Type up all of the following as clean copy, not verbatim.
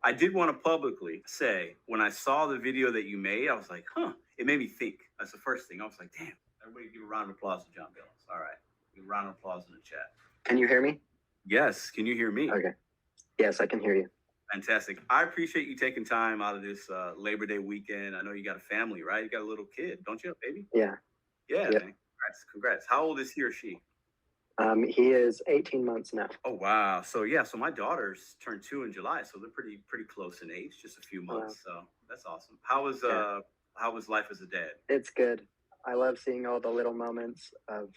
I did want to publicly say when I saw the video that you made, I was like, huh. It made me think. That's the first thing. I was like, damn. Everybody give a round of applause to John Billings. All right. Give a round of applause in the chat. Can you hear me? Yes. Can you hear me? Okay. Yes, I can hear you. Fantastic. I appreciate you taking time out of this Labor Day weekend. I know you got a family, right? You got a little kid, don't you, baby? Yeah. Yeah, Yep. man. Congrats. How old is he or she? He is 18 months now. Oh, wow. So my daughters turned 2 in July, so they're pretty close in age, just a few months. Wow. So that's awesome. How was life as a dad? It's good. I love seeing all the little moments of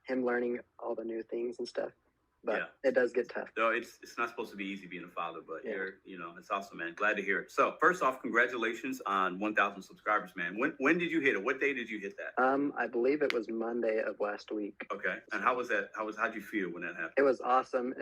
him learning all the new things and stuff. But it does get tough. No, it's not supposed to be easy being a father, but it's awesome, man. Glad to hear it. So first off, congratulations on 1,000 subscribers, man. When did you hit it? What day did you hit that? I believe it was Monday of last week. Okay. And how was that? How'd you feel when that happened? It was awesome.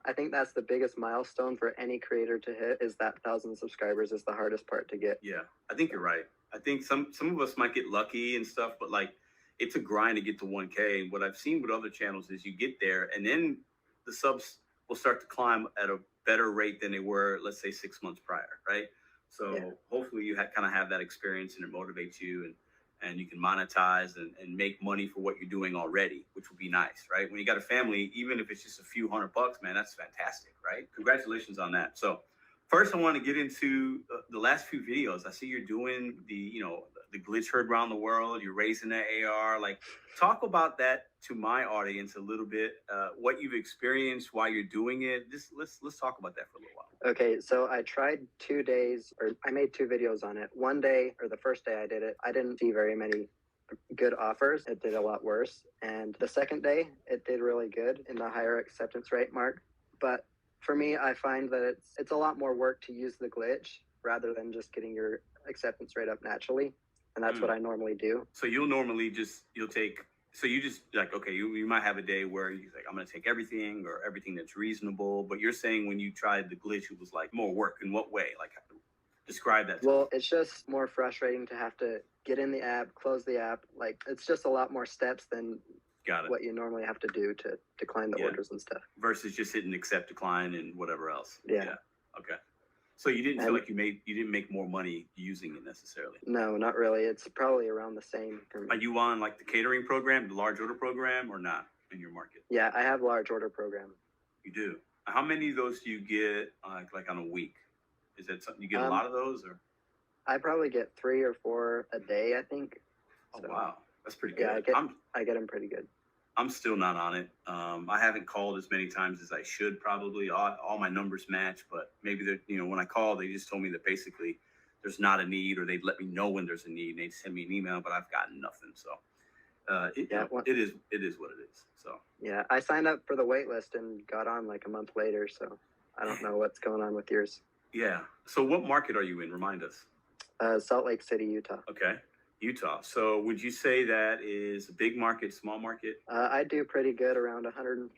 I think that's the biggest milestone for any creator to hit, is that 1,000 subscribers is the hardest part to get. Yeah, I think you're right. I think some of us might get lucky and stuff, but like it's a grind to get to 1K. And what I've seen with other channels is you get there and then the subs will start to climb at a better rate than they were, let's say 6 months prior, right? So hopefully you kind of have that experience and it motivates you and you can monetize and make money for what you're doing already, which would be nice, right? When you got a family, even if it's just a few $100, man, that's fantastic, right? Congratulations on that. So first I want to get into the last few videos. I see you're doing the glitch heard around the world. You're raising that AR. Like, talk about that to my audience a little bit. What you've experienced while you're doing it. Just let's talk about that for a little while. Okay, so I tried 2 days, or I made 2 videos on it. One day, or the first day I did it, I didn't see very many good offers. It did a lot worse. And the second day, it did really good in the higher acceptance rate mark. But for me, I find that it's a lot more work to use the glitch rather than just getting your acceptance rate up naturally. And that's what I normally do. So you might have a day where you're like, I'm going to take everything or everything that's reasonable. But you're saying when you tried the glitch, it was like more work. In what way? Like, describe that. Well, it's just more frustrating to have to get in the app, close the app. Like, it's just a lot more steps than what you normally have to do to decline the orders and stuff. Versus just hitting accept, decline, and whatever else. Yeah. Okay. So you didn't feel like you didn't make more money using it necessarily? No, not really. It's probably around the same for me. Are you on like the catering program, the large order program, or not in your market? Yeah, I have large order program. You do? How many of those do you get like on a week? Is that something you get a lot of those, or? I probably get 3 or 4 a day, I think. Oh, wow. That's pretty good. Yeah, I get them pretty good. I'm still not on it. I haven't called as many times as I should probably. All my numbers match, but maybe when I call, they just told me that basically there's not a need, or they'd let me know when there's a need. And they'd send me an email, but I've gotten nothing. So it is what it is. So yeah, I signed up for the wait list and got on like a month later. So I don't know what's going on with yours. Yeah. So what market are you in? Remind us. Salt Lake City, Utah. Okay. Utah. So would you say that is a big market, small market? I do pretty good, around $150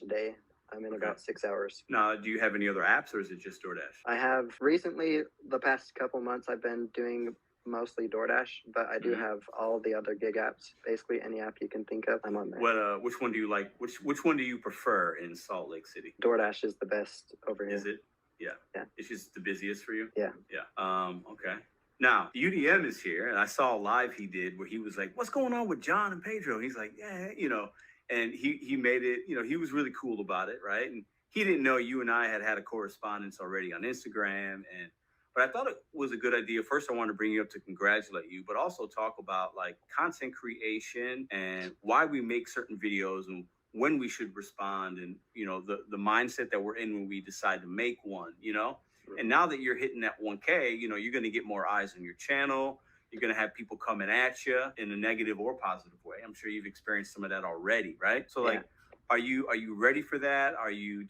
a day. I'm in about 6 hours. Now, do you have any other apps, or is it just Doordash? I have recently, the past couple months, I've been doing mostly Doordash, but I do have all the other gig apps. Basically, any app you can think of, I'm on there. Which one do you like? Which one do you prefer in Salt Lake City? Doordash is the best over here. Is it? Yeah. Yeah. It's just the busiest for you? Yeah. Yeah. Okay. Now, UDM is here, and I saw a live he did where he was like, what's going on with John and Pedro? And he's like, yeah, and he made it, he was really cool about it, right? And he didn't know you and I had a correspondence already on Instagram. But I thought it was a good idea. First, I wanted to bring you up to congratulate you, but also talk about like content creation and why we make certain videos and when we should respond and, the mindset that we're in when we decide to make one, And now that you're hitting that 1K, you're going to get more eyes on your channel. You're going to have people coming at you in a negative or positive way. I'm sure you've experienced some of that already, right? So are you ready for that?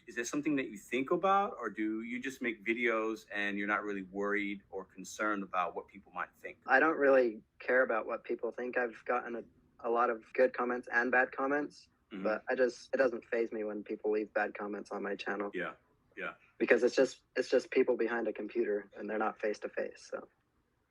Is that something that you think about, or do you just make videos and you're not really worried or concerned about what people might think? I don't really care about what people think. I've gotten a lot of good comments and bad comments, but it doesn't faze me when people leave bad comments on my channel. Yeah. Yeah. Because it's just people behind a computer and they're not face to face. So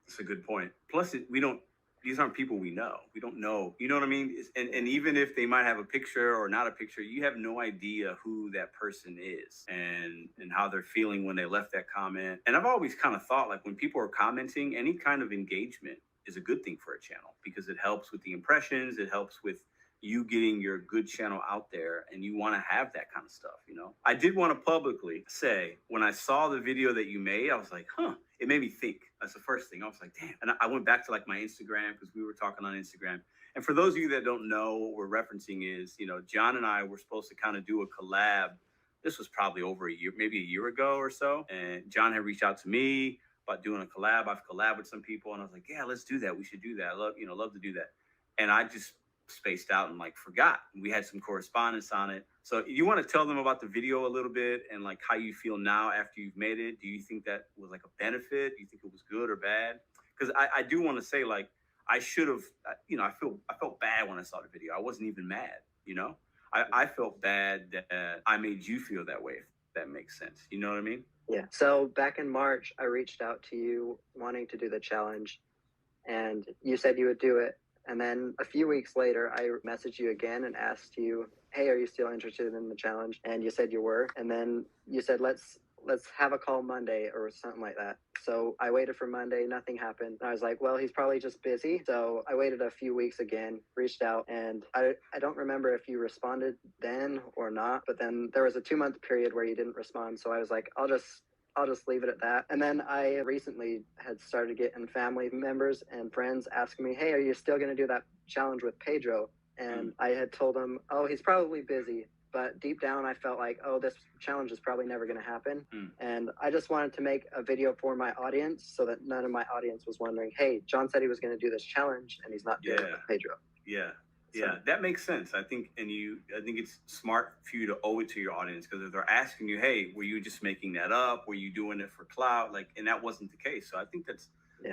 that's a good point. Plus, we don't these aren't people we know. We don't know. You know what I mean? And even if they might have a picture or not a picture, you have no idea who that person is and how they're feeling when they left that comment. And I've always kind of thought like when people are commenting, any kind of engagement is a good thing for a channel because it helps with the impressions. It helps with you getting your good channel out there, and you want to have that kind of stuff, you know? I did want to publicly say, when I saw the video that you made, I was like, it made me think. That's the first thing. I was like, damn. And I went back to like my Instagram because we were talking on Instagram. And for those of you that don't know, what we're referencing is, you know, John and I were supposed to kind of do a collab. This was probably over a year, maybe a year ago or so. And John had reached out to me about doing a collab. I've collabed with some people, and I was like, yeah, let's do that. We should do that. I love to do that. And I just spaced out and like forgot. We had some correspondence on it. So you want to tell them about the video a little bit and like how you feel now after you've made it? Do you think that was like a benefit? Do you think it was good or bad? Because I do want to say like I should have, you know, I felt bad when I saw the video. I wasn't even mad, you know. I felt bad that I made you feel that way, if that makes sense. You know what I mean? Yeah. So back in March, I reached out to you wanting to do the challenge, and you said you would do it. And then a few weeks later, I messaged you again and asked you, hey, are you still interested in the challenge? And you said you were. And then you said, let's have a call Monday or something like that. So I waited for Monday. Nothing happened. And I was like, well, he's probably just busy. So I waited a few weeks again, reached out. And I don't remember if you responded then or not. But then there was a 2-month period where you didn't respond. So I was like, I'll just leave it at that. And then I recently had started getting family members and friends asking me, hey, are you still going to do that challenge with Pedro? And I had told them, oh, he's probably busy. But deep down, I felt like, oh, this challenge is probably never going to happen. And I just wanted to make a video for my audience so that none of my audience was wondering, hey, John said he was going to do this challenge and he's not doing it with Pedro. Yeah. Yeah, that makes sense. I think it's smart for you to owe it to your audience, because if they're asking you, hey, were you just making that up? Were you doing it for clout? Like, and that wasn't the case. So I think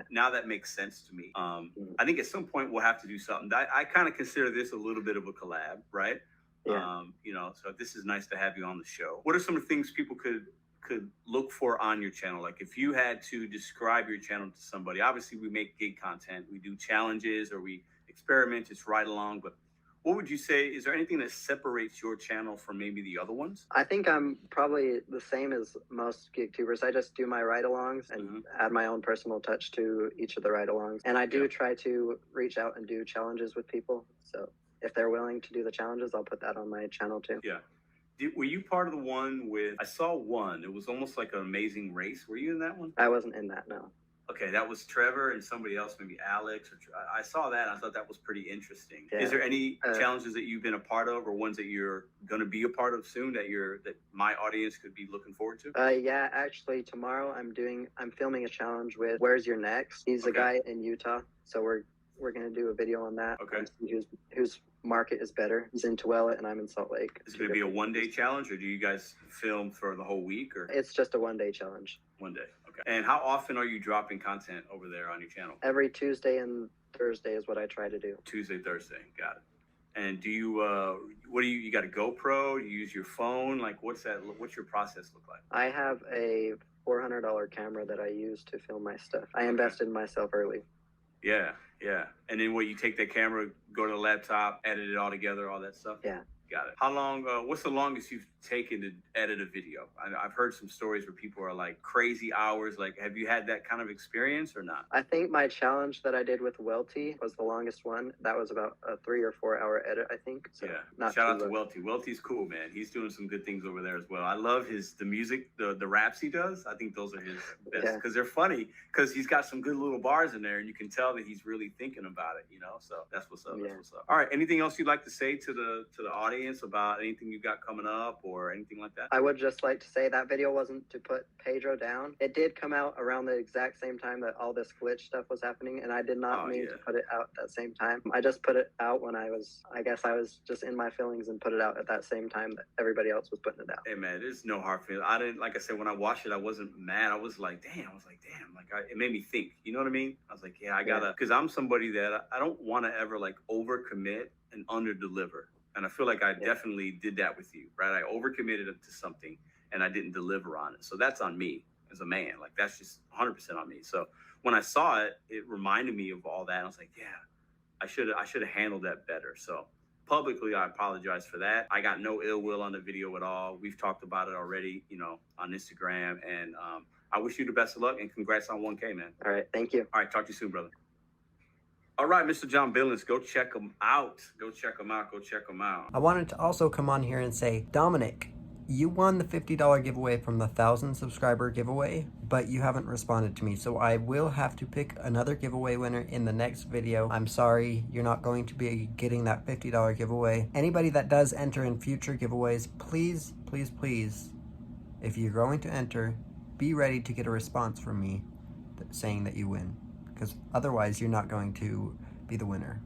now that makes sense to me. I think at some point we'll have to do something. I kind of consider this a little bit of a collab, right? Yeah. You know, so this is nice to have you on the show. What are some of the things people could look for on your channel? Like if you had to describe your channel to somebody, obviously we make gig content, we do challenges or we experiment, it's right along, but what would you say, is there anything that separates your channel from maybe the other ones? I think I'm probably the same as most gig tubers. I just do my ride-alongs and add my own personal touch to each of the ride-alongs. And I do try to reach out and do challenges with people. So if they're willing to do the challenges, I'll put that on my channel too. Yeah. Were you part of the one with, I saw one, it was almost like an amazing race. Were you in that one? I wasn't in that, no. Okay, that was Trevor and somebody else, maybe Alex. I saw that. I thought that was pretty interesting. Yeah. Is there any challenges that you've been a part of, or ones that you're going to be a part of soon that my audience could be looking forward to? Yeah, actually, tomorrow I'm filming a challenge with Where's Your Next. He's a guy in Utah, so we're going to do a video on that. Okay. Whose market is better. He's in Tooele and I'm in Salt Lake. Is it going to be a one-day challenge, or do you guys film for the whole week? Or it's just a one-day challenge. One day. Okay. And how often are you dropping content over there on your channel? Every Tuesday and Thursday is what I try to do. Tuesday, Thursday. Got it. And do you, you got a GoPro? Do you use your phone? Like, what's your process look like? I have a $400 camera that I use to film my stuff. I invested in myself early. Yeah. And then you take that camera, go to the laptop, edit it all together, all that stuff? Yeah. Got it. How long, what's the longest you've taken to edit a video? I've heard some stories where people are like crazy hours. Like, have you had that kind of experience or not? I think my challenge that I did with Welty was the longest one. That was about a 3 or 4 hour edit, I think. So Shout out to Welty. Welty's cool, man. He's doing some good things over there as well. I love the music, the raps he does. I think those are his best because they're funny, because he's got some good little bars in there and you can tell that he's really thinking about it, you know? So that's what's up. Yeah. That's what's up. All right. Anything else you'd like to say to the audience about anything you got coming up or anything like that? I would just like to say that video wasn't to put Pedro down. It did come out around the exact same time that all this glitch stuff was happening, and I did not mean to put it out at that same time. I just put it out when I was just in my feelings and put it out at that same time that everybody else was putting it out. Hey man, there's no hard feeling. I didn't, like I said, when I watched it, I wasn't mad. I was like, damn. It made me think. You know what I mean? I was like, yeah, I gotta, because I'm somebody that I don't want to ever like overcommit and underdeliver. And I feel like I definitely did that with you, right? I overcommitted to something and I didn't deliver on it. So that's on me. as a man. Like that's just 100% on me. So when I saw it, it reminded me of all that. And I was like, yeah, I should have handled that better. So publicly, I apologize for that. I got no ill will on the video at all. We've talked about it already, on Instagram. And I wish you the best of luck and congrats on 1K, man. All right. Thank you. All right. Talk to you soon, brother. All right, Mr. John Billings, go check him out. Go check him out. Go check him out. I wanted to also come on here and say, Dominic, you won the $50 giveaway from the 1,000 subscriber giveaway, but you haven't responded to me. So I will have to pick another giveaway winner in the next video. I'm sorry, you're not going to be getting that $50 giveaway. Anybody that does enter in future giveaways, please, please, please, if you're going to enter, be ready to get a response from me saying that you win. Because otherwise you're not going to be the winner.